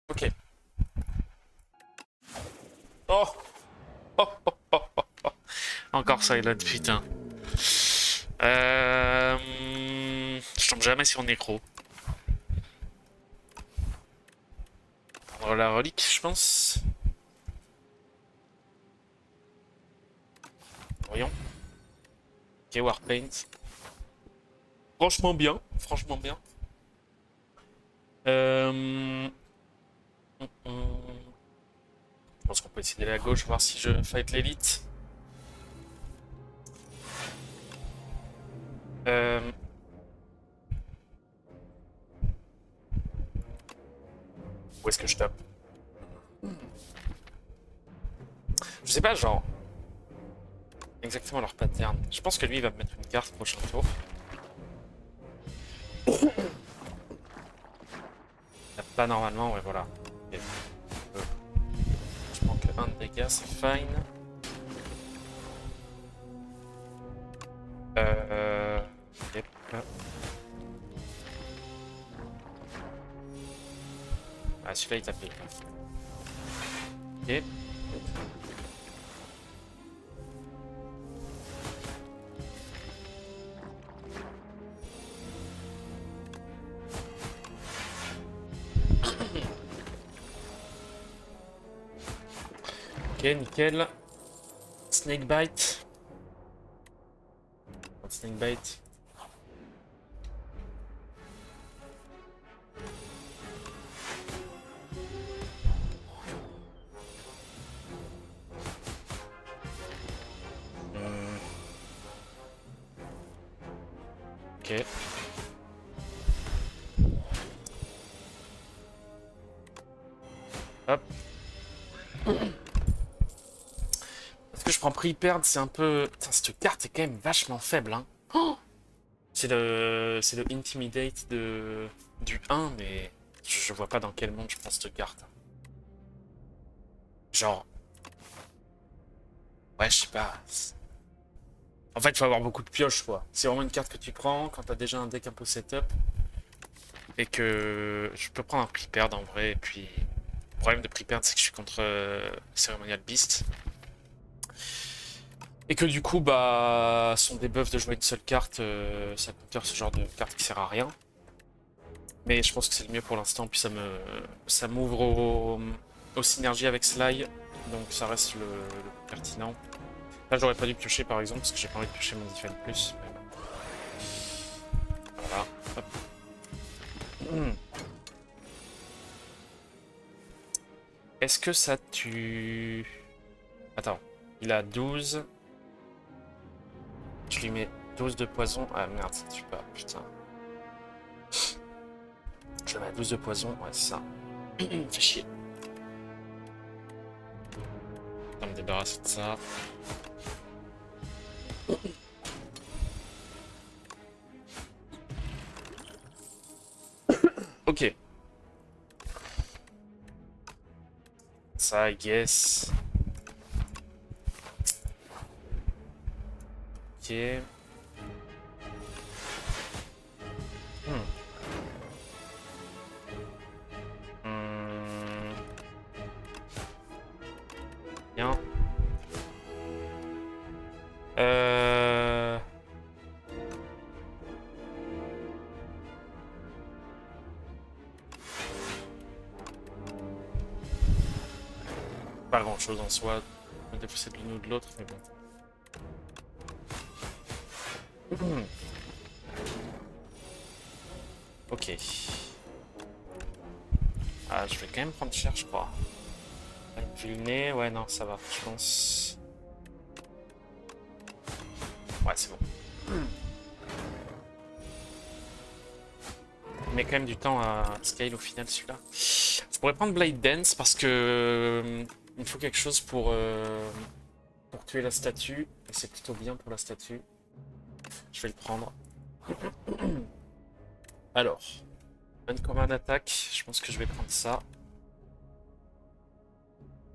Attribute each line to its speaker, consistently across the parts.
Speaker 1: Ok. Oh, oh, oh, oh, oh, oh. Encore Silent, putain. Je tombe jamais sur Necro. Prendre la relique, je pense. Voyons. Ok, Warpaint. Franchement bien. Franchement bien. Je pense qu'on peut essayer d'aller à gauche, voir si je fight l'élite. Euh... Où est-ce que je tape? Je sais pas, genre, exactement leur pattern. Je pense que lui, il va me mettre une carte prochain tour. Il tape pas normalement, ouais, voilà. Okay. Je manque un de dégâts, c'est fine. Yep. Ah, celui-là, il tape bien. Ok. Ok, nickel. Snakebite. Snakebite. Ok. Hop. Est-ce que je prends Prepared? C'est un peu... Putain, cette carte est quand même vachement faible, hein. Oh, c'est le Intimidate du 1, mais je vois pas dans quel monde je prends cette carte. Genre... Ouais, je sais pas. En fait, il faut avoir beaucoup de pioches, quoi. C'est vraiment une carte que tu prends quand t'as déjà un deck un peu setup. Et que je peux prendre un Prepared en vrai. Et puis, le problème de Prepared, c'est que je suis contre Ceremonial Beast. Et que du coup, bah, son debuff de jouer une seule carte, ça counter ce genre de carte qui sert à rien. Mais je pense que c'est le mieux pour l'instant, puis ça m'ouvre aux synergies avec Sly, donc ça reste le plus pertinent. Là, j'aurais pas dû piocher par exemple, parce que j'ai pas envie de piocher mon Defend plus. Mais bon. Voilà. Hop. Est-ce que ça tue... Attends, il a 12. Je lui mets 12 de poison. Ah merde, ça tue pas, putain. Je le mets à 12 de poison, ouais, c'est ça. Fais chier. On va me débarrasser de ça. Ok. Ça, I guess. Ok. Hmm. Hmm. Bien. Euh... Pas grand chose en soi. Me défausser de l'une ou de l'autre, mais bon. Ok. Ah, je vais quand même prendre cher, je crois. Vu le nez, ouais, non, ça va, je pense. Ouais, c'est bon. Il met quand même du temps à scale au final, celui-là. Je pourrais prendre Blade Dance parce que il me faut quelque chose pour tuer la statue. Et c'est plutôt bien pour la statue. Je vais le prendre. Alors, Uncommon Attack, je pense que je vais prendre ça.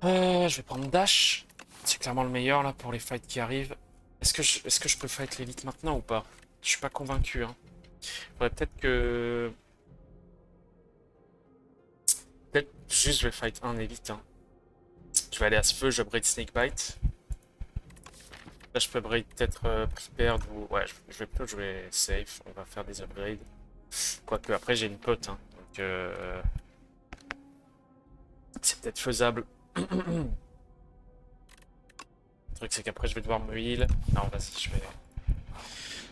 Speaker 1: Je vais prendre Dash. C'est clairement le meilleur là pour les fights qui arrivent. Est-ce que je peux fight l'élite maintenant ou pas? Je suis pas convaincu, hein. Faudrait peut-être que... Peut-être juste je vais fight un élite. Hein. Je vais aller à ce feu, je upgrade Snakebite. Là je peux upgrade peut-être Prepared ou... Ouais, je vais plutôt jouer safe. On va faire des upgrades. Quoique après j'ai une pote. Hein. Donc c'est peut-être faisable. Le truc c'est qu'après je vais devoir me heal. Non vas-y je vais...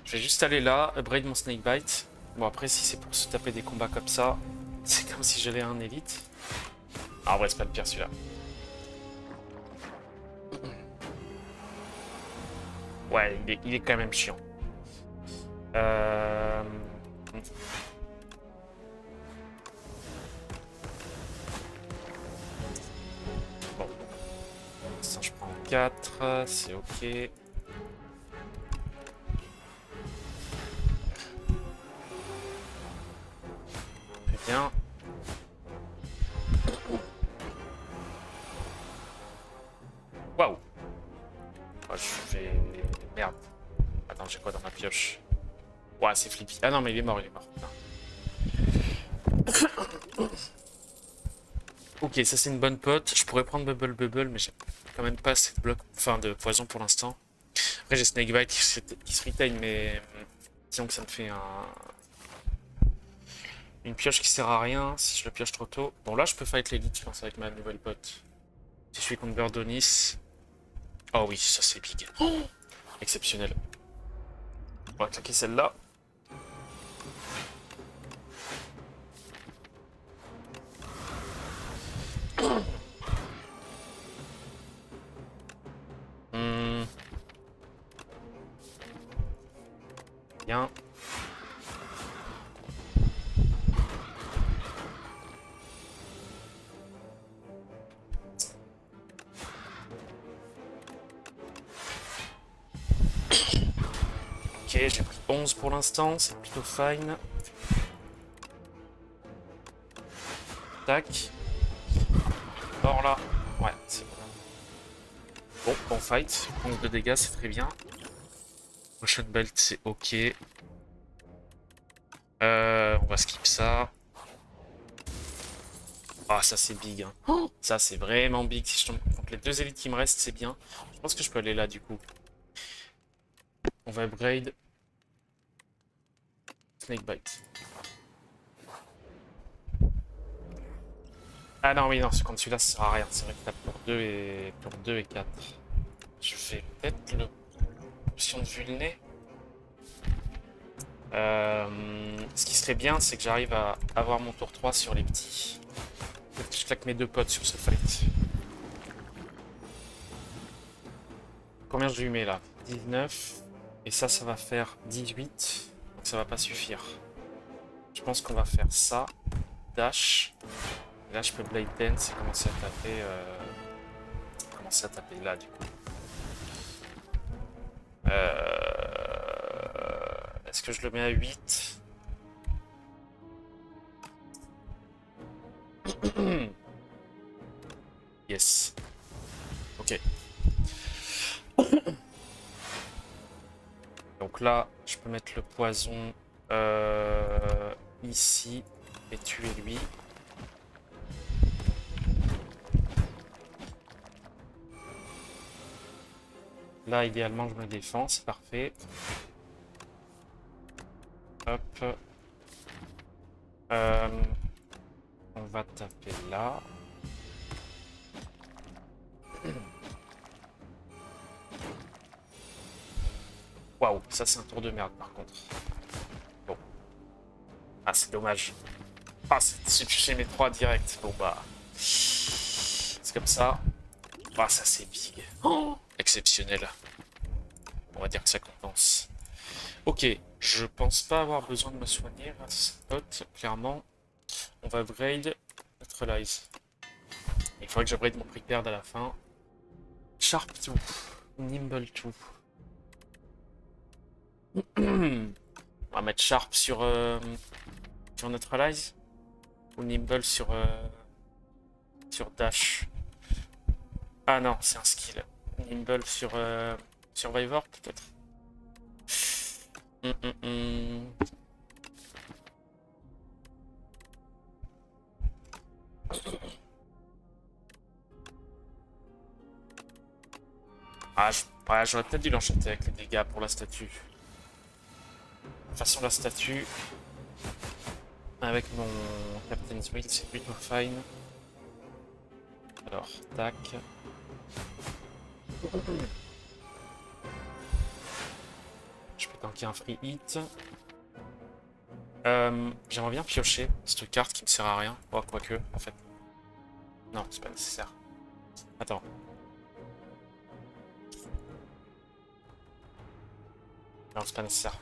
Speaker 1: Je vais juste aller là, upgrade mon Snakebite. Bon après si c'est pour se taper des combats comme ça, c'est comme si j'allais à un élite. Ah en vrai c'est pas le pire celui-là. Ouais, il est quand même chiant. Euh... Bon. Ça, je prends 4, c'est ok. Très bien. Waouh. Oh, je vais... Merde. Attends, j'ai quoi dans ma pioche? Ouais, c'est flippy. Ah non, mais il est mort, il est mort. Ok, ça c'est une bonne pote. Je pourrais prendre Bubble Bubble, mais j'ai quand même pas assez de blocs, enfin de poison pour l'instant. Après j'ai Snakebite qui se retain, mais disons que ça me fait une pioche qui sert à rien si je le pioche trop tôt. Bon là je peux fight l'élite, je pense, avec ma nouvelle pote. Si je suis contre Burdonis. Oh oui, ça c'est big. Oh exceptionnel. On va claquer celle-là. Bien. Ok, j'ai pris 11 pour l'instant, c'est plutôt fine. Tac. Or là. Ouais, c'est bon. Bon fight. 11 de dégâts, c'est très bien. Motion belt, c'est ok. On va skip ça. Ah, ça c'est big. Hein. Oh ça c'est vraiment big. Si je tombe contre les deux élites qui me restent, c'est bien. Je pense que je peux aller là du coup. On va upgrade. Snakebite. Ah non, oui, non, contre celui-là, ça sert à rien. C'est vrai que t'as pour 2 et 4. Je vais peut-être l'option de vulné. Ce qui serait bien, c'est que j'arrive à avoir mon tour 3 sur les petits. Peut-être que je claque mes deux potes sur ce fight. Combien je lui mets là? 19. Et ça va faire 18. Donc ça va pas suffire. Je pense qu'on va faire ça. Dash. Et là, je peux Blade Dance et commencer à taper. Commencer à taper là, du coup. Est-ce que je le mets à 8? Yes. Ok. Donc là, je peux mettre le poison ici et tuer lui. Là, idéalement, je me défends, c'est parfait. Hop. On va taper là. Waouh, ça c'est un tour de merde par contre. Bon. Ah, c'est dommage. Ah, j'ai touché mes 3 direct. Bon bah. C'est comme ça. Ah, ça c'est big. Oh exceptionnel. On va dire que ça compense. Ok, je pense pas avoir besoin de me soigner grâce à cette pote, clairement. On va upgrade Neutralize. Il faudrait que j'upgrade mon Prepared à la fin. Sharp 2. Nimble 2. On va mettre Sharp sur Neutralize. Ou Nimble sur Dash. Ah non, c'est un skill. Nimble sur Survivor, peut-être. Ouais, j'aurais peut-être dû l'enchanter avec les dégâts pour la statue. De toute façon, la statue, avec mon Captain's Will, c'est plutôt fine. Alors, tac. Je peux tanker un free hit. J'aimerais bien piocher cette carte qui ne sert à rien. Oh, quoique, en fait. Non, c'est pas nécessaire. Attends. Non, c'est pas nécessaire.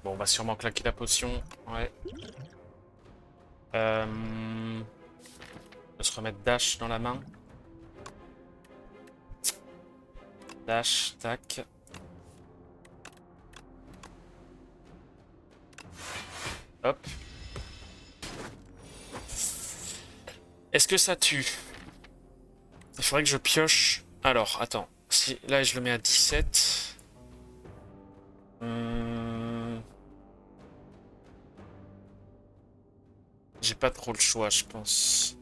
Speaker 1: Bon, on va sûrement claquer la potion. Ouais. On va se remettre dash dans la main. Dash, tac. Hop. Est-ce que ça tue? Il faudrait que je pioche. Alors, attends. Si là, je le mets à 17. J'ai pas trop le choix, je pense.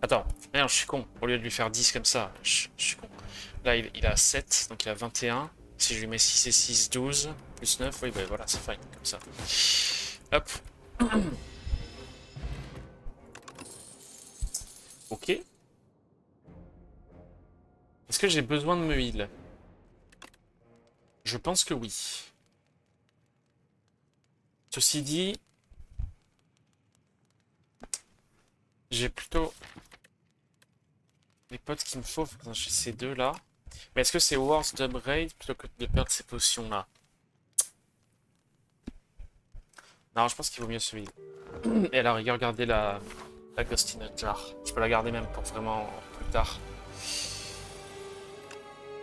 Speaker 1: Attends. Merde, je suis con. Au lieu de lui faire 10 comme ça, je suis con. Là, il a 7, donc il a 21. Si je lui mets 6 et 6, 12. Plus 9, oui, bah voilà, c'est fine, comme ça. Hop. Ok. Est-ce que j'ai besoin de me heal? Je pense que oui. Ceci dit, j'ai plutôt les potes qu'il me faut. J'ai ces deux là. Mais est-ce que c'est worth d'upgrade plutôt que de perdre ces potions là? Non, je pense qu'il vaut mieux se heal. Et à la rigueur, garder la Ghost in a Jar. Je peux la garder même pour vraiment plus tard.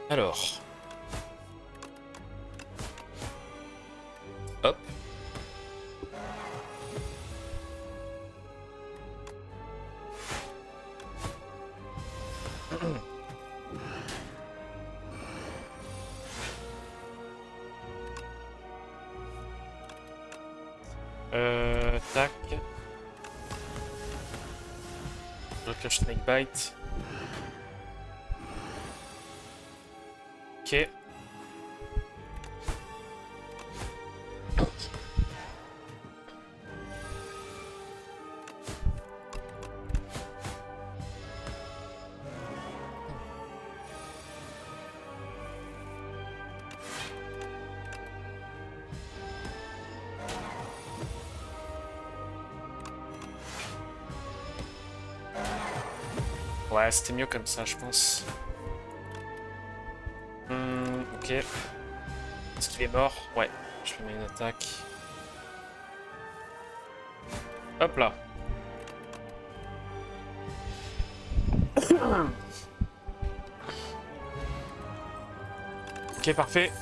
Speaker 1: Alors. Hop. Tac. Je pioche Snakebite. Ok. Ouais, c'était mieux comme ça, je pense. Ok. Est-ce qu'il est mort? Ouais. Je lui mets une attaque. Hop là. Ok, parfait.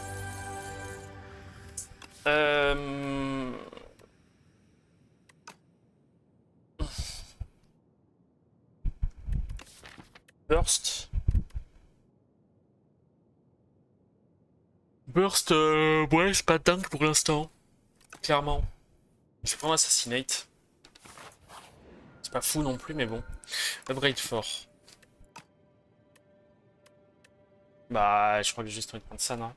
Speaker 1: Burst. Burst, ouais, c'est pas dingue pour l'instant. Clairement. Je vais prendre Assassinate. C'est pas fou non plus, mais bon. Upgrade fort. Bah, je crois que j'ai juste envie de prendre ça, non?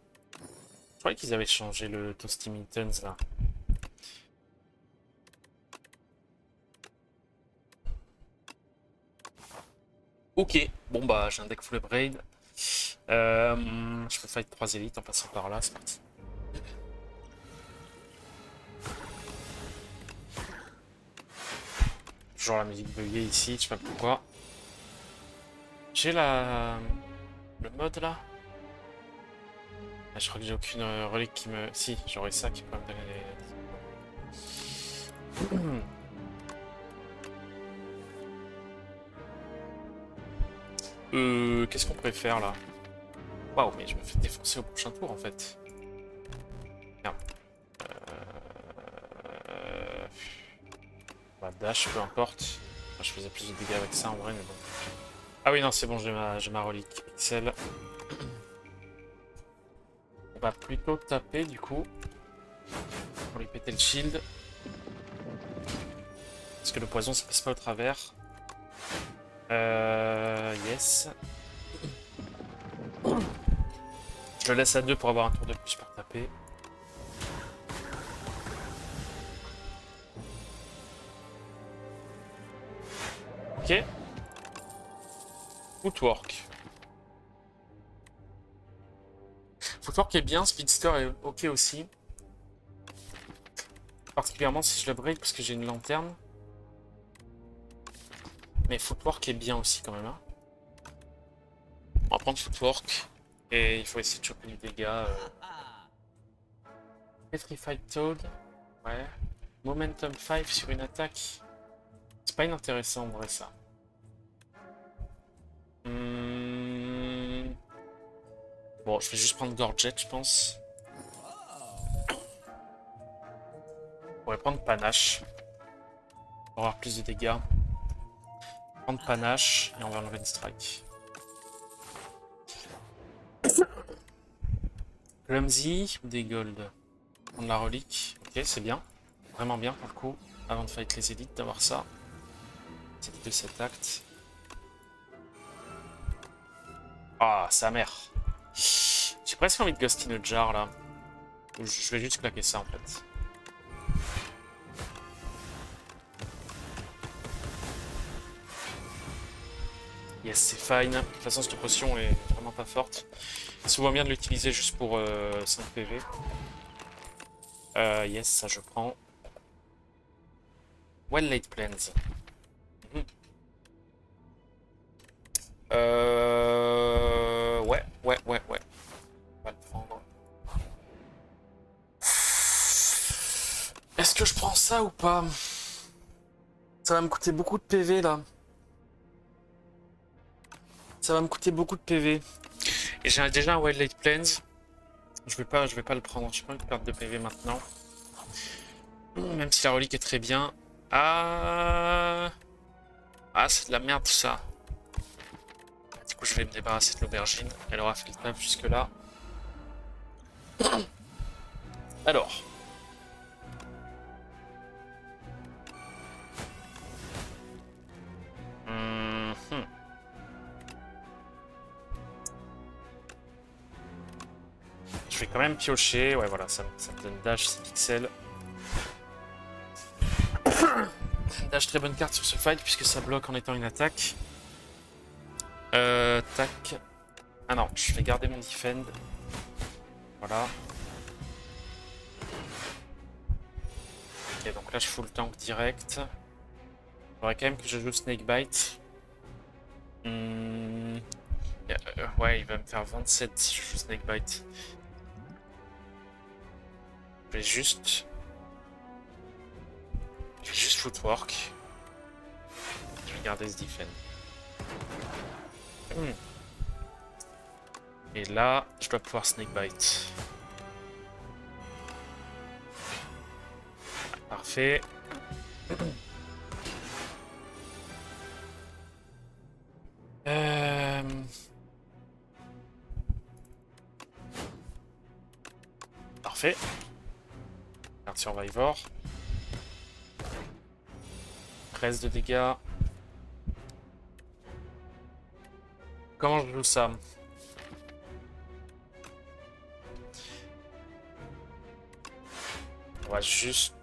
Speaker 1: Je croyais qu'ils avaient changé le Toasty Mittens, là. Ok, bon bah j'ai un deck full upgrade. Je peux fight 3 élites en passant par là, c'est parti. Genre la musique buggée ici, je sais pas pourquoi. J'ai le mode là. Ah, je crois que j'ai aucune relique qui me... Si, j'aurais ça qui peut me donner les... Qu'est-ce qu'on pourrait faire là? Waouh, mais je me fais défoncer au prochain tour en fait. Merde. Bah, dash, peu importe. Enfin, je faisais plus de dégâts avec ça en vrai, mais bon. Ah oui, non, c'est bon, j'ai ma relique pixel. On va plutôt taper du coup. Pour lui péter le shield. Parce que le poison ça passe pas au travers. Yes. Je le laisse à 2 pour avoir un tour de plus pour taper. Ok. Footwork. Footwork est bien, Speedster est ok aussi. Particulièrement si je le break parce que j'ai une lanterne. Mais Footwork est bien aussi quand même. Hein. On va prendre Footwork. Et il faut essayer de choper du dégât. Petrified Toad. Ouais. Momentum 5 sur une attaque. C'est pas inintéressant en vrai ça. Bon, je vais juste prendre Gorget, je pense. On pourrait prendre Panache. Pour avoir plus de dégâts. Prendre Panache et on va enlever une strike. Clumsy ou des gold. Prendre la relique. Ok, c'est bien. Vraiment bien pour le coup. Avant de fight les élites, d'avoir ça. C'est de cet acte. Ah, sa mère. J'ai presque envie de Ghost in a Jar là. Je vais juste claquer ça en fait. Yes, c'est fine. De toute façon, cette potion est vraiment pas forte. C'est souvent bien de l'utiliser juste pour 5 PV. Yes, ça je prends. Well laid plans. Ouais. On va le prendre. Est-ce que je prends ça ou pas? Ça va me coûter beaucoup de PV là. Ça va me coûter beaucoup de PV. Et j'ai déjà un Wild Late Plains. Je vais pas le prendre. Je peux pas perdre de PV maintenant. Même si la relique est très bien. Ah, c'est de la merde tout ça. Du coup, je vais me débarrasser de l'aubergine. Elle aura fait le taf jusque là. Alors. Je vais quand même piocher. Ouais, voilà, ça me donne dash 6 pixels. Dash, très bonne carte sur ce fight puisque ça bloque en étant une attaque. Tac. Ah non, je vais garder mon defend. Voilà. Ok, donc là je full tank direct. Il faudrait quand même que je joue Snakebite. Ouais, il va me faire 27 si je joue Snakebite. Je vais juste footwork. Je vais garder ce defend. Et là, je dois pouvoir Snakebite. Parfait. Parfait. Carte Survivor. 13 de dégâts. Comment je joue ça? On va juste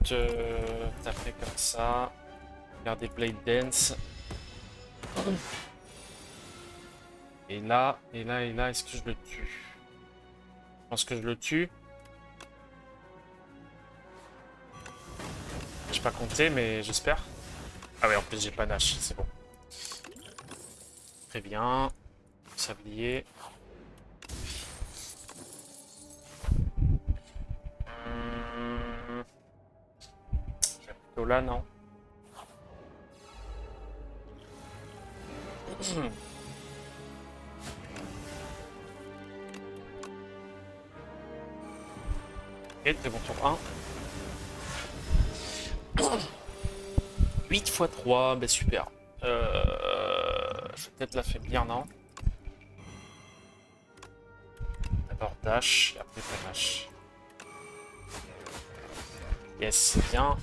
Speaker 1: taper comme ça. Garder Blade Dance. Et là, est-ce que je le tue? Je pense que je le tue. J'ai pas compté, mais j'espère. Ah ouais, en plus j'ai pas Nash, c'est bon. Très bien. Sablier. Je vais plutôt là, non? Ok, très bon tour 1. 8 x 3, bah super. Je vais peut-être l'affaiblir, non? D'abord dash, et après panache. Yes, c'est bien.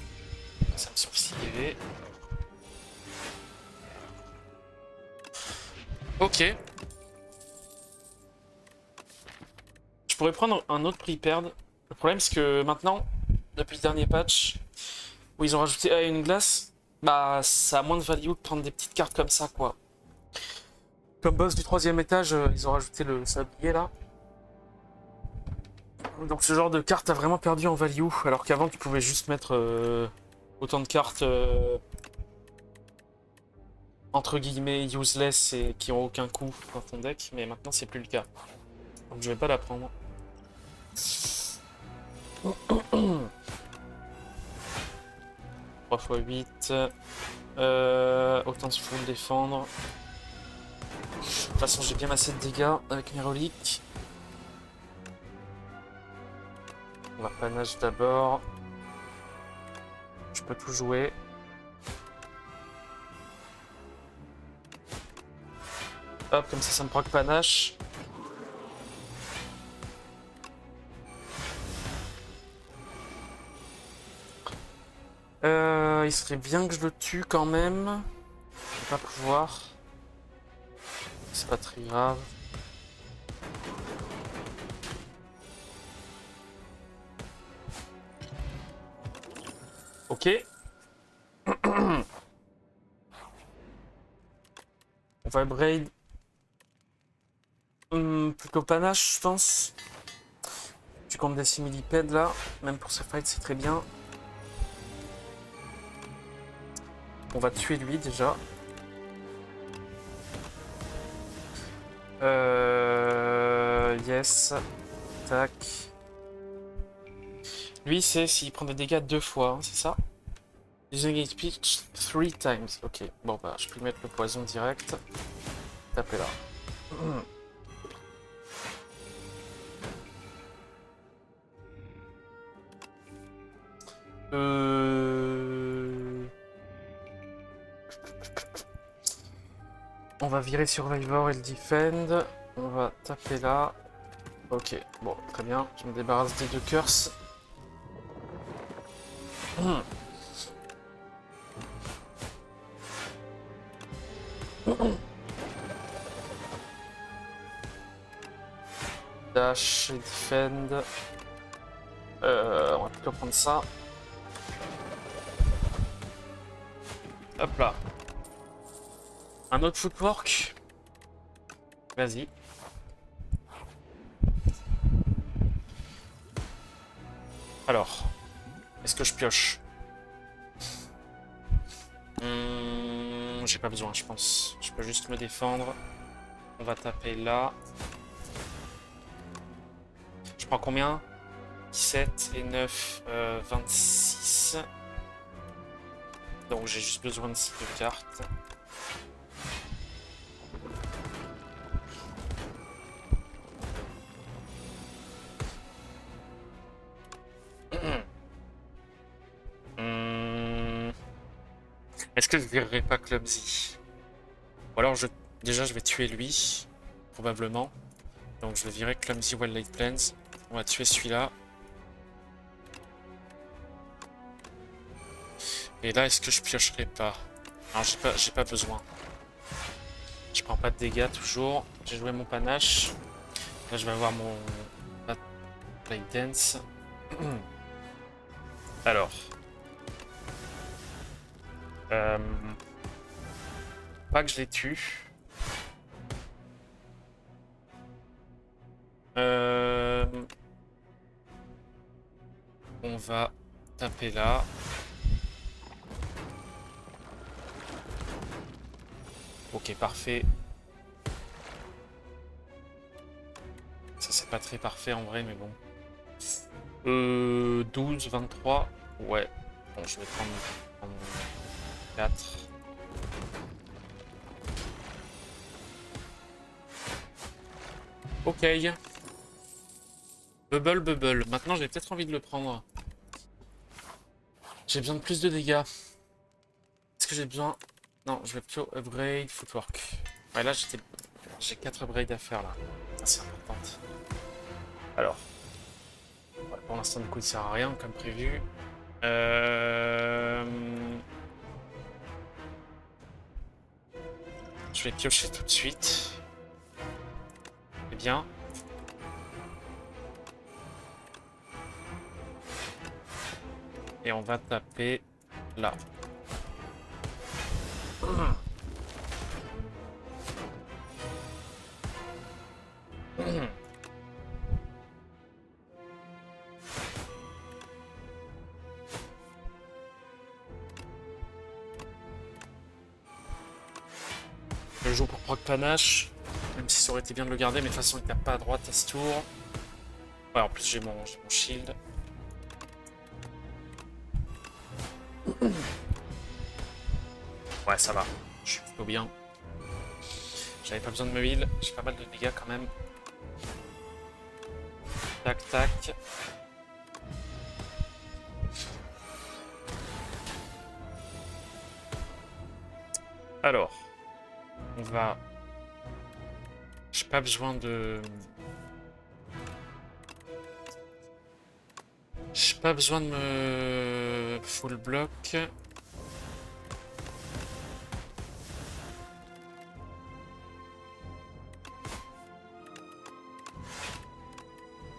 Speaker 1: Ça me sauve 6 PV. Ok. Je pourrais prendre un autre prepared. Le problème, c'est que maintenant, depuis le dernier patch, où ils ont rajouté une glace, bah ça a moins de value que prendre des petites cartes comme ça, quoi. Comme boss du troisième étage, ils ont rajouté le sablier là. Donc ce genre de carte a vraiment perdu en value, alors qu'avant tu pouvais juste mettre autant de cartes entre guillemets useless et qui ont aucun coup dans ton deck, mais maintenant c'est plus le cas. Donc je vais pas la prendre. 3 x 8. Autant se full défendre. De toute façon j'ai bien assez de dégâts avec mes reliques. On va panache d'abord. Je peux tout jouer. Hop, comme ça me proc panache. Il serait bien que je le tue quand même. Je vais pas pouvoir. C'est pas très grave. Ok. On va upgrade. Plutôt panache, je pense. Tu comptes des similipèdes là. Même pour ce fight, c'est très bien. On va tuer lui déjà. Yes. Tac. Lui, c'est s'il prend des dégâts 2 fois, hein, c'est ça? Using HP 3 times. Ok, bon bah je peux lui mettre le poison direct. Taper là. On va virer Survivor et le Defend. On va taper là. Ok, bon, très bien. Je me débarrasse des deux curses. Dash et Defend. On va plutôt prendre ça. Hop là. Un autre footwork. Vas-y. Alors, est-ce que je pioche? J'ai pas besoin, je pense. Je peux juste me défendre. On va taper là. Je prends combien? 17 et 9, 26. Donc j'ai juste besoin de 6 de cartes. Est-ce que je virerai pas Clumsy? Ou alors déjà je vais tuer lui, probablement. Donc je vais virer Clumsy Wildlight Plans. On va tuer celui-là. Et là, est-ce que je piocherai pas? Non, j'ai pas besoin. Je prends pas de dégâts toujours. J'ai joué mon panache. Là, je vais avoir mon Light Dance. Alors. Pas que je les tue. On va taper là. Ok, parfait. Ça, c'est pas très parfait en vrai, mais bon. 12, 23. Ouais. Bon, je vais prendre 4. Ok. Bubble, bubble. Maintenant, j'ai peut-être envie de le prendre. J'ai besoin de plus de dégâts. Est-ce que j'ai besoin... Non, je vais plutôt upgrade footwork. Ouais, là, j'ai 4 upgrades à faire, là. C'est important. Alors. Ouais, pour l'instant, du coup, il sert à rien, comme prévu. Je vais piocher tout de suite. C'est bien. Et on va taper là. Je joue pour proc panache, même si ça aurait été bien de le garder, mais de toute façon il tape pas à droite à ce tour. Ouais, en plus j'ai mon shield. Ouais, ça va. Je suis plutôt bien. J'avais pas besoin de me heal. J'ai pas mal de dégâts quand même. Tac, tac. Alors, on va... J'ai pas besoin de... J'ai pas besoin de me full block.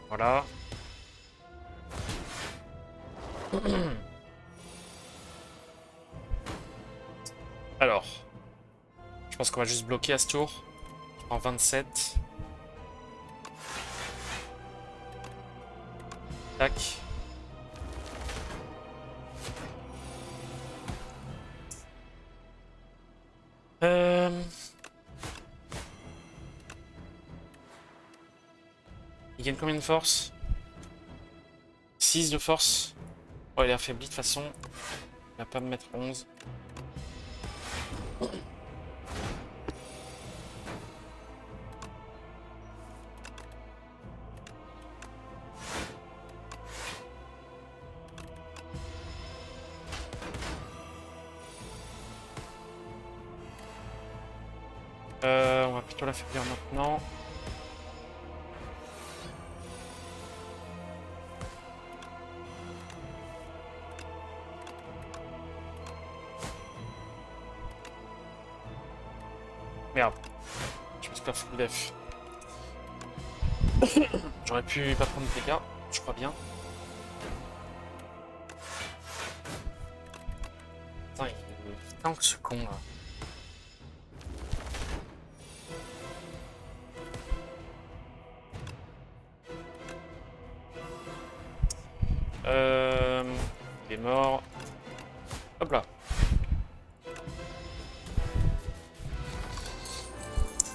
Speaker 1: Voilà. Alors, je pense qu'on va juste bloquer à ce tour. Je prends 27. Tac. Il gagne combien de force? 6 de force. Oh, il est affaibli de toute façon. Il va pas me mettre 11. On va plutôt l'affaiblir maintenant. Merde. Je me suis pas full def. J'aurais pu pas prendre de dégâts, je crois bien. Putain, il tank ce con là. Il est mort. Hop là.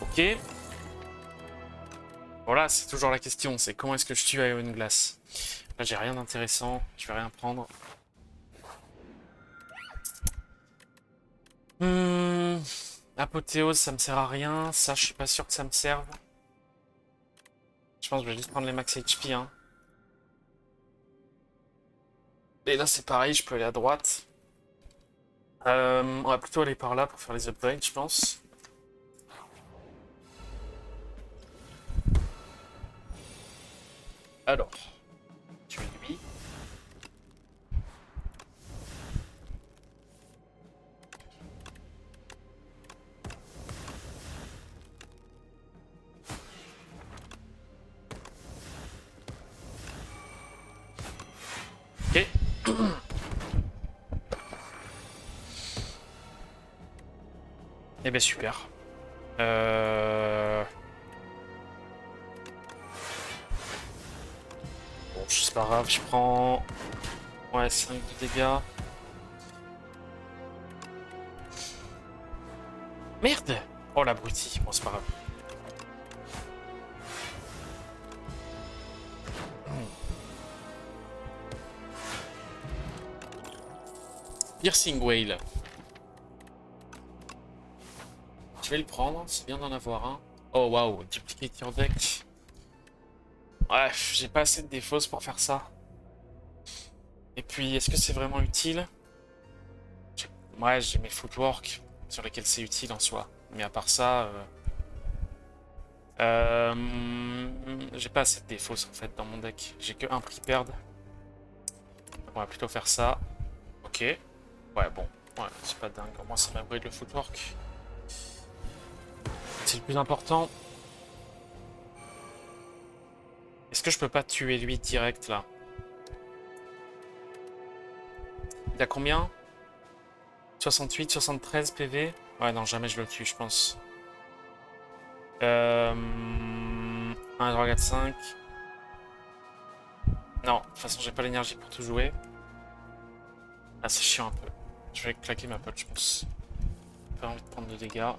Speaker 1: Ok. Voilà, c'est toujours la question, c'est comment est-ce que je tue Iron Glass. Là, j'ai rien d'intéressant, je vais rien prendre. Apothéose, ça me sert à rien. Ça, je suis pas sûr que ça me serve. Je pense que je vais juste prendre les max HP. Hein. Et là, c'est pareil, je peux aller à droite. On va plutôt aller par là pour faire les upgrades, je pense. Alors, tu es lui. Ok. Eh ben super. Bon, c'est pas grave, je prends... Ouais, 5 de dégâts. Merde! Oh l'abruti, bon c'est pas grave. Piercing Whale. Je vais le prendre, c'est bien d'en avoir un. Oh waouh, Duplicator deck. Ouais, j'ai pas assez de défausse pour faire ça. Et puis, est-ce que c'est vraiment utile? Ouais, j'ai mes footwork sur lesquels c'est utile en soi. Mais à part ça... j'ai pas assez de défausse en fait dans mon deck. J'ai que un prix perdre. On va plutôt faire ça. Ok. Ouais, bon. Ouais, c'est pas dingue. Au moins, ça m'upgrade le footwork. c'est le plus important. Est-ce que je peux pas tuer lui direct là? Il a combien? 68, 73 PV? Ouais, non, jamais je le tue, je pense. 1, 3, 4, 5. Non, de toute façon, j'ai pas l'énergie pour tout jouer. Ah, c'est chiant un peu. Je vais claquer ma pote, je pense. Pas envie de prendre de dégâts.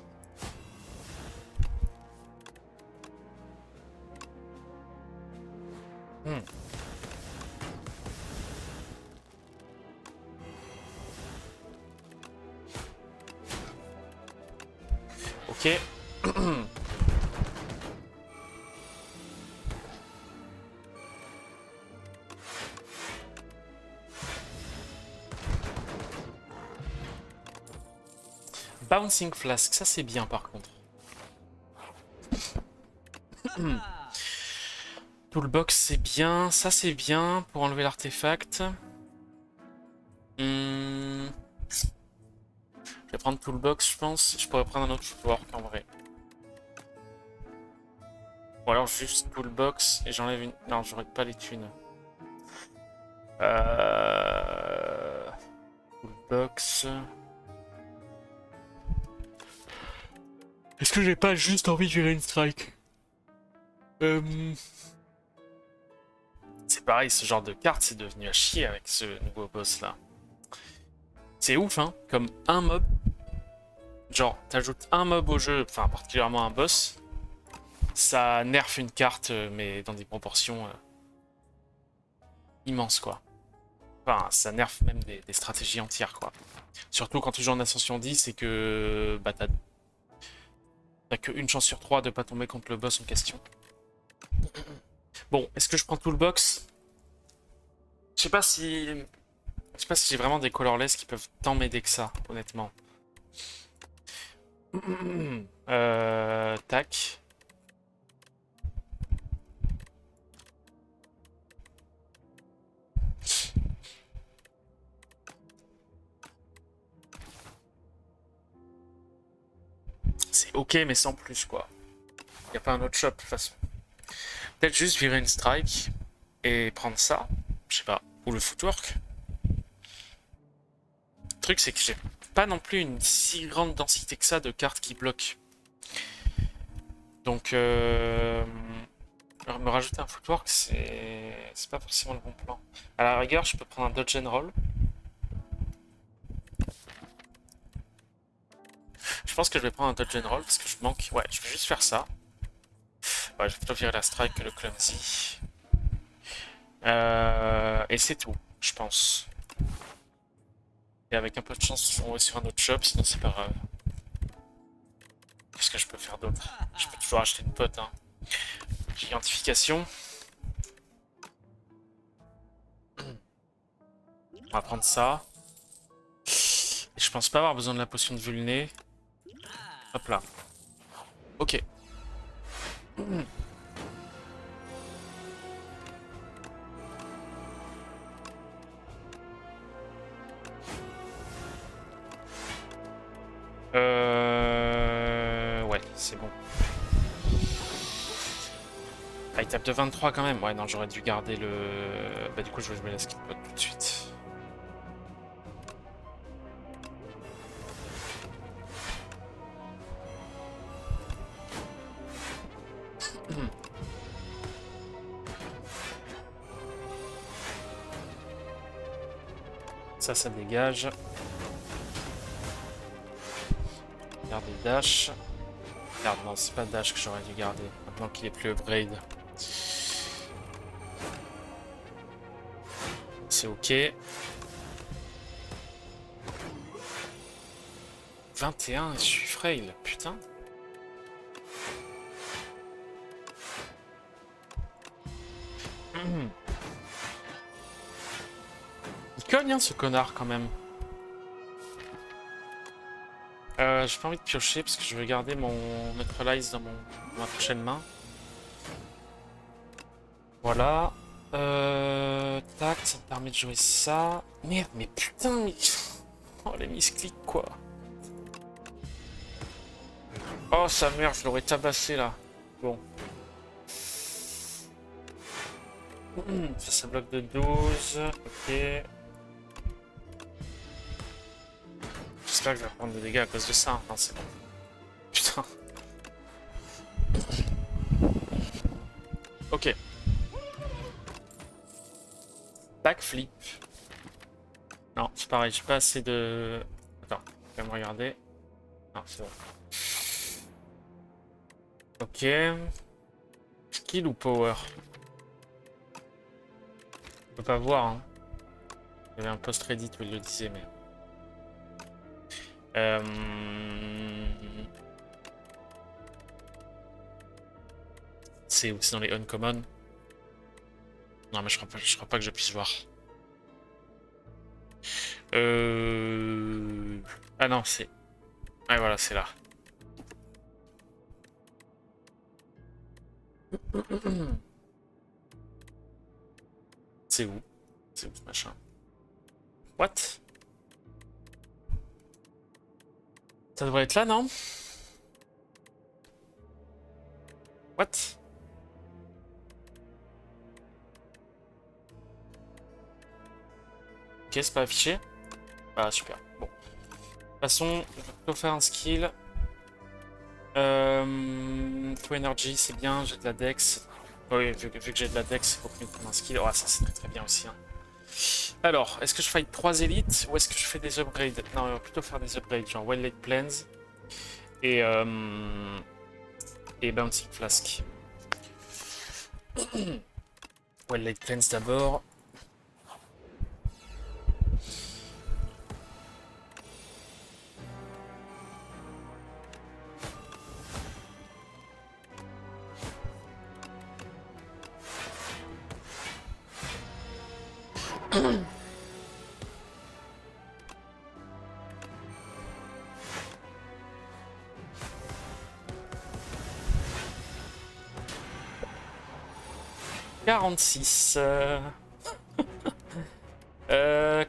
Speaker 1: Hmm. Ok. Bouncing Flask, ça c'est bien par contre. Toolbox c'est bien, ça c'est bien pour enlever l'artefact. Je vais prendre Toolbox je pense. Je pourrais prendre un autre footwork en vrai. Ou alors juste Toolbox et j'enlève une... Non, j'aurais pas les thunes. Toolbox... Est-ce que j'ai pas juste envie de gérer une strike? C'est pareil, ce genre de carte, c'est devenu à chier avec ce nouveau boss là. C'est ouf, hein, comme un mob. Genre, t'ajoutes un mob au jeu, enfin particulièrement un boss, ça nerfe une carte, mais dans des proportions immenses, quoi. Enfin, ça nerfe même des stratégies entières, quoi. Surtout quand tu joues en Ascension 10 et que bah, t'as qu'une chance sur 3 de pas tomber contre le boss en question. Bon, est-ce que je prends Toolbox? Je sais pas si... Je sais pas si j'ai vraiment des colorless qui peuvent tant m'aider que ça, honnêtement. Tac. C'est ok, mais sans plus, quoi. Y a pas un autre shop, de toute façon. Peut-être juste virer une strike et prendre ça. Je sais pas. Ou le footwork. Le truc, c'est que j'ai pas non plus une si grande densité que ça de cartes qui bloquent. Donc, me rajouter un footwork, c'est pas forcément le bon plan. À la rigueur, je peux prendre un dodge and roll. Je pense que je vais prendre un dodge and roll parce que je manque. Ouais, je vais juste faire ça. Ouais, je vais plutôt virer la strike que le clumsy. Et c'est tout, je pense. Et avec un peu de chance, on va sur un autre shop, sinon c'est pas grave. Qu'est-ce que je peux faire d'autre? Je peux toujours acheter une pote, hein. Gigantification. On va prendre ça. Et je pense pas avoir besoin de la potion de vulné. Hop là. Ok. Ouais, c'est bon. Ah, il tape de 23 quand même. Ouais, non, j'aurais dû garder le... Bah du coup, je vais jouer la skill pot tout de suite. Ça dégage. Garder dash. Merde, non, c'est pas dash que j'aurais dû garder. Maintenant qu'il est plus upgrade. C'est ok. 21, je suis frail, putain. Il cogne, hein, ce connard, quand même. J'ai pas envie de piocher parce que je vais garder mon neutralize dans ma prochaine main. Voilà. Tac, ça me permet de jouer ça. Merde, mais putain, mais... Oh, les misclics, quoi. Oh sa mère, je l'aurais tabassé là. Bon. Ça bloque de 12. Ok. J'espère que je vais prendre des dégâts à cause de ça. Non, c'est bon. Putain. Ok. Backflip. Non, c'est pareil, j'ai pas assez de... Attends, je vais me regarder. Non, c'est bon. Ok. Skill ou power? Je peux pas voir, hein. Il y avait un post Reddit où il le disait, mais... C'est dans les uncommon. Non, mais je crois pas que je puisse voir. Ah non, c'est... Ah voilà, c'est là. C'est où? C'est où ce machin? What? Ça devrait être là, non? What? Ok, c'est pas affiché. Ah, super. Bon. De toute façon, je vais plutôt faire un skill. True Energy, c'est bien, j'ai de la Dex. Oui, vu que j'ai de la Dex, c'est beaucoup mieux de prendre un skill. Oh, ça c'est très très bien aussi. Hein. Alors, est-ce que je fight 3 élites ou est-ce que je fais des upgrades? Non, on va plutôt faire des upgrades, genre Well Laid Plans et Bouncing Flask. Well Laid Plans d'abord. « 46.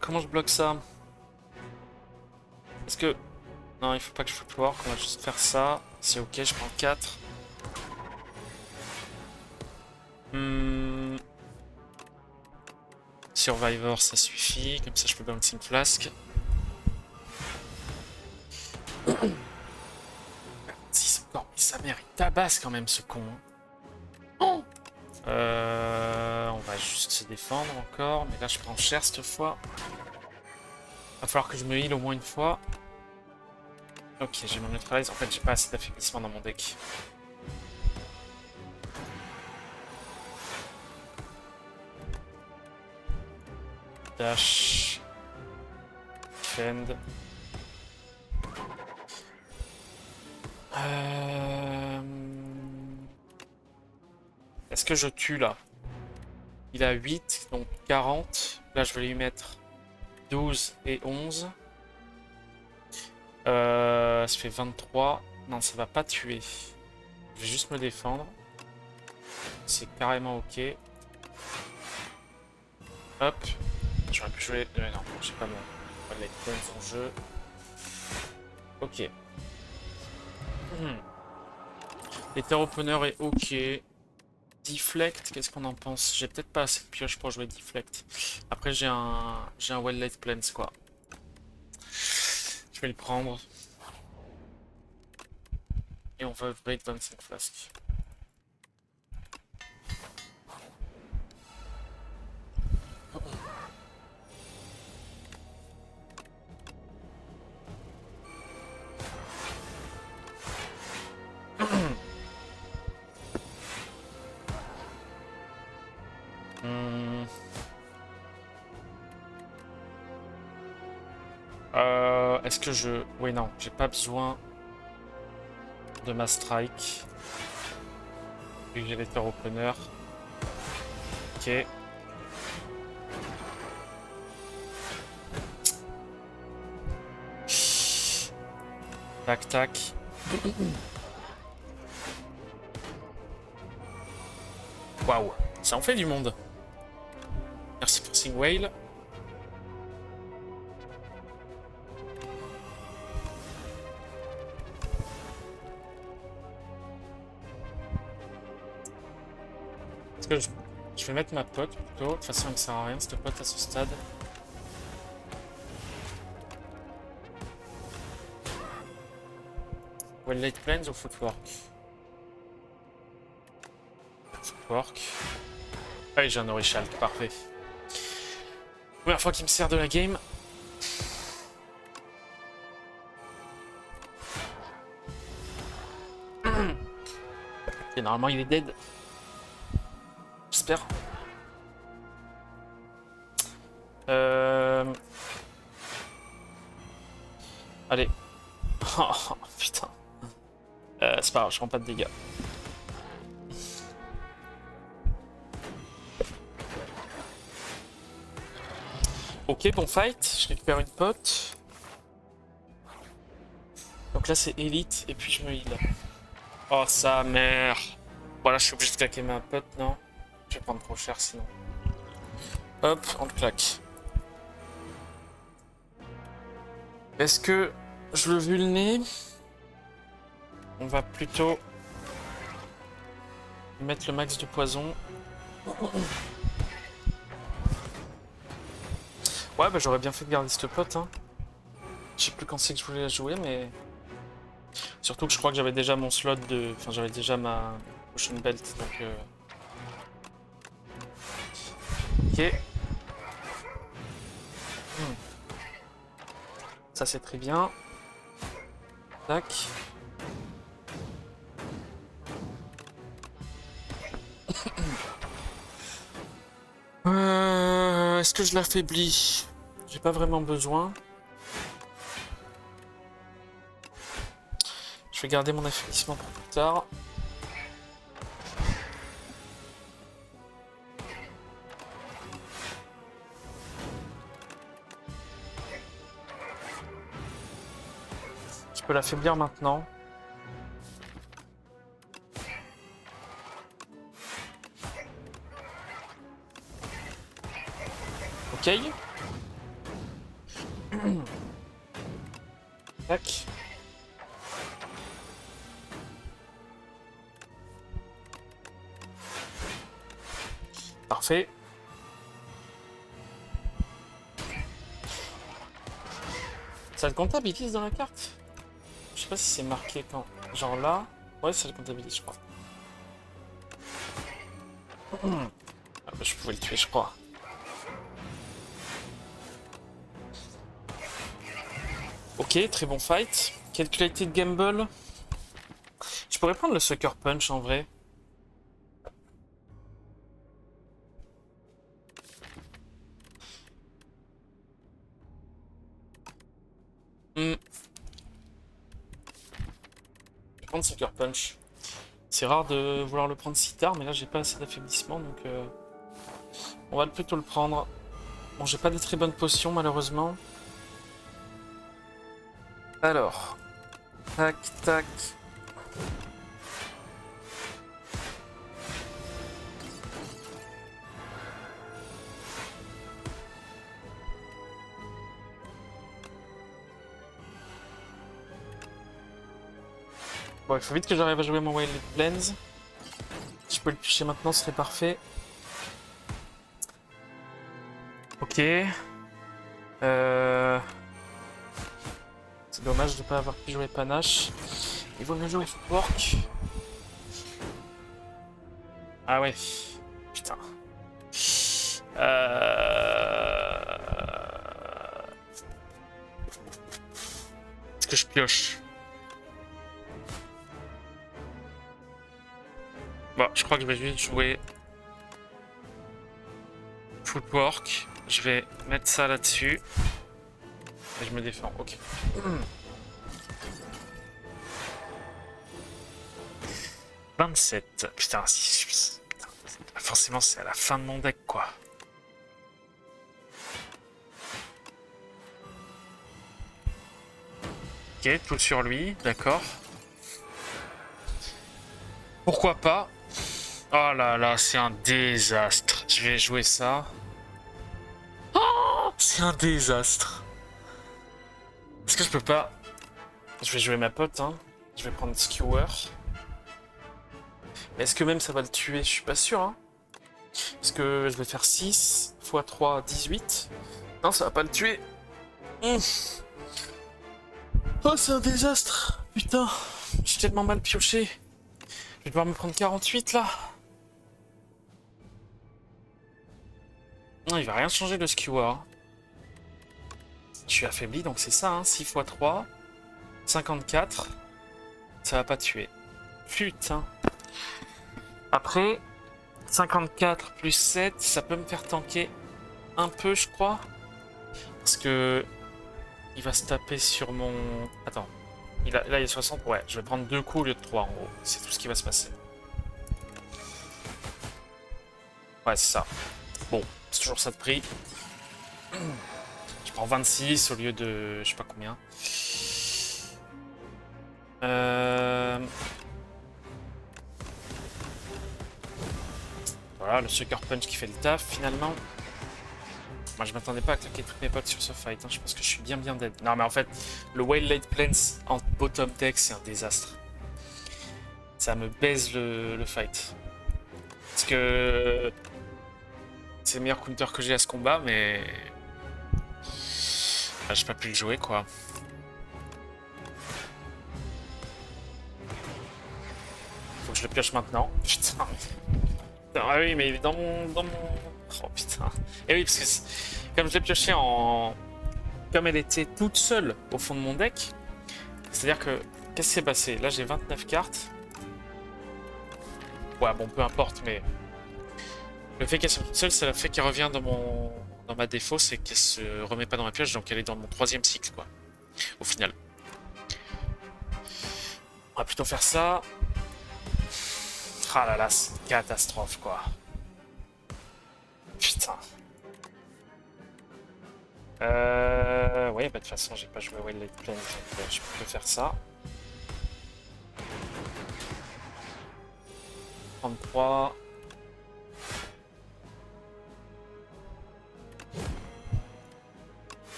Speaker 1: Comment je bloque ça? Est-ce que... Non, il faut pas que je footwork, on va juste faire ça. C'est ok, je prends 4. Survivor, ça suffit. Comme ça, je peux Bouncing Flask. 6 encore, mais sa mère, il tabasse quand même, ce con. Oh, on va juste se défendre encore, mais là, je prends cher cette fois. Va falloir que je me heal au moins une fois. Ok, j'ai mon neutralize. En fait, j'ai pas assez d'affaiblissement dans mon deck. Dash. Fend. Est-ce que je tue là? Il a 8, donc 40. Là, je vais lui mettre 12 et 11. Ça fait 23. Non, ça va pas tuer. Je vais juste me défendre. C'est carrément ok. Hop. J'aurais pu jouer... non, j'ai pas mon Light Points en jeu. Ok. L'Ether Opener est ok. Deflect, qu'est-ce qu'on en pense? J'ai peut-être pas assez de pioche pour jouer Deflect. Après, j'ai un Well Laid Plans, quoi. Je vais le prendre. Et on va upgrade 25 flasques. Est-ce que je... Oui, non, j'ai pas besoin de ma strike. Vu que j'ai l'Ether Opener. Ok. Tac, tac. Waouh, ça en fait du monde. Merci pour Sing Whale. que je vais mettre ma pote plutôt. De toute façon, elle me sert à rien cette pote à ce stade. Well, late planes ou footwork? Footwork. Ah, j'ai un Orishalt, parfait. Première fois qu'il me sert de la game. Et normalement, il est dead. J'espère. Allez. Oh, putain. C'est pas grave, je prends pas de dégâts. Ok, bon fight. Je récupère une pote. Donc là, c'est élite, et puis je me heal. Oh, sa mère. Voilà, je suis obligé de claquer ma pote, non? Je vais prendre trop cher sinon. Hop, on le claque. Est-ce que je le vulnais? On va plutôt mettre le max de poison. Ouais, bah j'aurais bien fait de garder cette pote. Hein. Je sais plus quand c'est que je voulais la jouer, mais... Surtout que je crois que j'avais déjà mon slot de... Enfin, j'avais déjà ma Potion Belt, donc... Ok. Ça, c'est très bien. Tac. Est-ce que je l'affaiblis? J'ai pas vraiment besoin. Je vais garder mon affaiblissement pour plus tard. Je peux l'affaiblir maintenant. Ok. Tac. Parfait. Ça le comptabilise dans la carte? Je sais pas si c'est marqué quand. Genre là. Ouais, ça le comptabilise, je crois. Ah bah, je pouvais le tuer, je crois. Ok, très bon fight. Calculated gamble. Je pourrais prendre le Sucker Punch en vrai. Je vais prendre Sucker Punch. C'est rare de vouloir le prendre si tard, mais là j'ai pas assez d'affaiblissement, donc on va plutôt le prendre. Bon, j'ai pas de très bonnes potions malheureusement. Alors, tac, tac. Bon, il faut vite que j'arrive à jouer mon Wild Plains. Si je peux le picher maintenant, ce serait parfait. Ok. C'est dommage de ne pas avoir pu jouer Panache. Il vaut mieux jouer Footwork. Ah ouais. Putain. Est-ce que je pioche? Bon, je crois que je vais juste jouer Footwork. Je vais mettre ça là-dessus. Et je me défends, ok. 27. Putain, putain, forcément c'est à la fin de mon deck, quoi. Ok, tout sur lui, d'accord. Pourquoi pas? Oh là là, c'est un désastre. Je vais jouer ça. Oh, c'est un désastre. Est-ce que je peux pas? Je vais jouer ma pote, hein. Je vais prendre Skewer. Mais est-ce que même ça va le tuer? Je suis pas sûr, hein. Parce que je vais faire 6 x 3, 18. Non, ça va pas le tuer. Mmh. Oh, c'est un désastre. Putain, j'ai tellement mal pioché. Je vais devoir me prendre 48 là. Non, il va rien changer le skewer. Je suis affaibli, donc c'est ça, hein. 6 x 3, 54. Ça va pas tuer. Putain. Après, 54 plus 7, ça peut me faire tanker un peu, je crois. Parce que il va se taper sur mon... Attends. Là, il est 60. Ouais, je vais prendre 2 coups au lieu de 3, en gros. C'est tout ce qui va se passer. Ouais, c'est ça. Bon, c'est toujours ça de prix. Je prends 26 au lieu de... je sais pas combien. Voilà, le Sucker Punch qui fait le taf, finalement. Moi, je m'attendais pas à claquer toutes mes potes sur ce fight. Hein. Je pense que je suis bien dead. Non, mais en fait, le Waylaid Plains en bottom deck, c'est un désastre. Ça me baise le fight. Parce que... c'est le meilleur counter que j'ai à ce combat, mais... ah, j'ai pas pu le jouer, quoi. Faut que je le pioche maintenant. Putain. Ah oui, mais il est dans mon... oh, putain. Et oui, parce que comme je l'ai pioché en... comme elle était toute seule au fond de mon deck, c'est-à-dire que... qu'est-ce qui s'est passé? Là, j'ai 29 cartes. Ouais, bon, peu importe, mais... le fait qu'elle soit toute seule, c'est le fait qu'elle revient dans ma défaut, c'est qu'elle se remet pas dans ma pioche, donc elle est dans mon 3e cycle, quoi. Au final. On va plutôt faire ça. Ah là là, c'est une catastrophe, quoi. Putain. Ouais, bah de toute façon, j'ai pas joué Waylaid Plains, donc je peux faire ça. 33.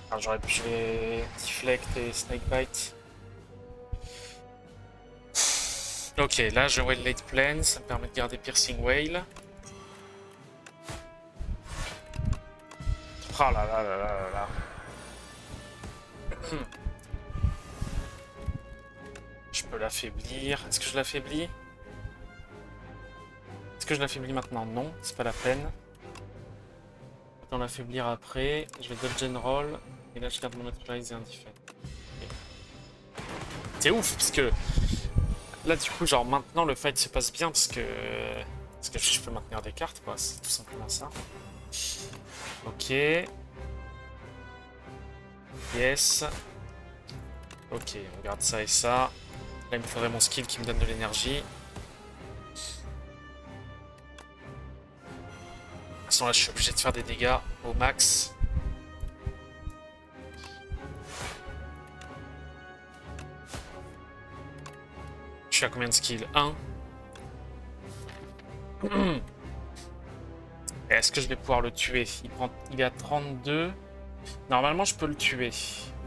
Speaker 1: Alors j'aurais pu jouer Deflect et Snakebite. Ok, là je Waylaid Plains, ça me permet de garder Piercing Whale. Oh là là là là là là. Je peux l'affaiblir. Est-ce que je l'affaiblis? Est-ce que je l'affaiblis maintenant? Non, c'est pas la peine. Autant l'affaiblir après. Je vais dodge and roll. Et là je garde mon neutralize et un defend. Okay. C'est ouf parce que là du coup genre maintenant le fight se passe bien parce que je peux maintenir des cartes quoi. C'est tout simplement ça. Ok. Yes. Ok, on garde ça et ça. Là, il me faudrait mon skill qui me donne de l'énergie. De toute façon, là, je suis obligé de faire des dégâts au max. Je suis à combien de skill? 1. Est-ce que je vais pouvoir le tuer? Il est à 32. Normalement, je peux le tuer.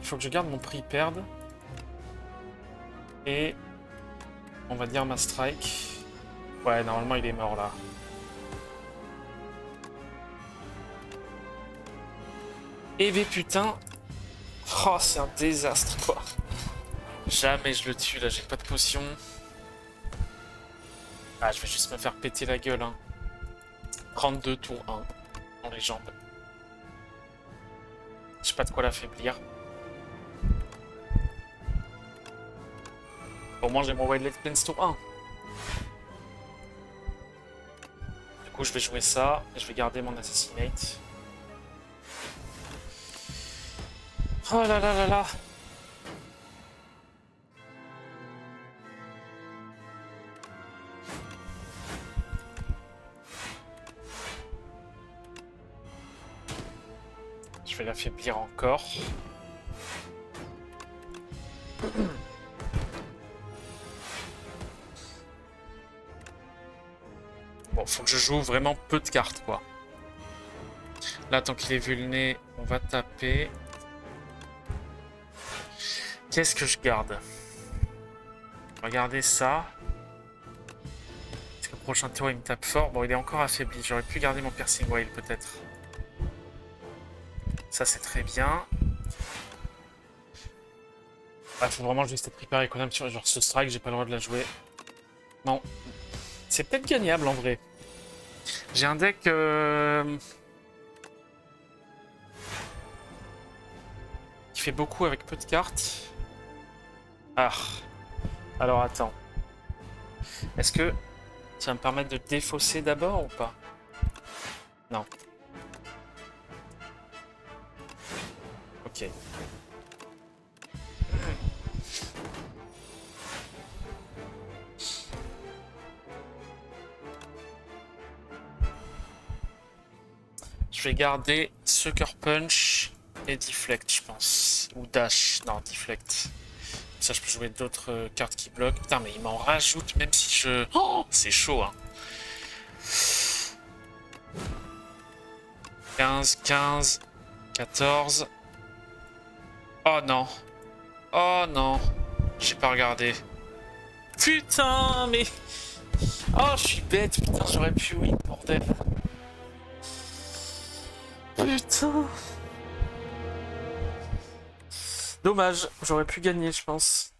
Speaker 1: Il faut que je garde mon prix perd. Et on va dire ma strike. Ouais, normalement, il est mort là. Et V putain. Oh, c'est un désastre quoi. Jamais je le tue là, j'ai pas de potion. Ah, je vais juste me faire péter la gueule. Hein. 32 tour 1 dans les jambes. J'ai pas de quoi l'affaiblir. Au moins j'ai mon Waylaid Plains tour 1. Du coup je vais jouer ça et je vais garder mon Assassinate. Oh là là là là. Je vais l'affaiblir encore. Bon, faut que je joue vraiment peu de cartes, quoi. Là, tant qu'il est vulné, on va taper. Qu'est-ce que je garde? On va garder ça. prochain tour il me tape fort. Bon, il est encore affaibli. J'aurais pu garder mon piercing whale peut-être. Ça c'est très bien. Faut vraiment juste être préparé quand même sur genre ce strike, j'ai pas le droit de la jouer. Non. C'est peut-être gagnable en vrai. J'ai un deck qui fait beaucoup avec peu de cartes. Ah. Alors attends. Est-ce que ça va me permettre de défausser d'abord ou pas? Non. Ok. Je vais garder Sucker Punch et Deflect, je pense. Ou Dash. Non, Deflect. Ça, je peux jouer d'autres cartes qui bloquent. Putain, mais il m'en rajoute même si je... Oh, c'est chaud, hein. 15, 15, 14. Oh non. Oh non. J'ai pas regardé. Putain, mais... Oh, je suis bête, putain, j'aurais pu win, bordel. Putain. Dommage, j'aurais pu gagner, je pense.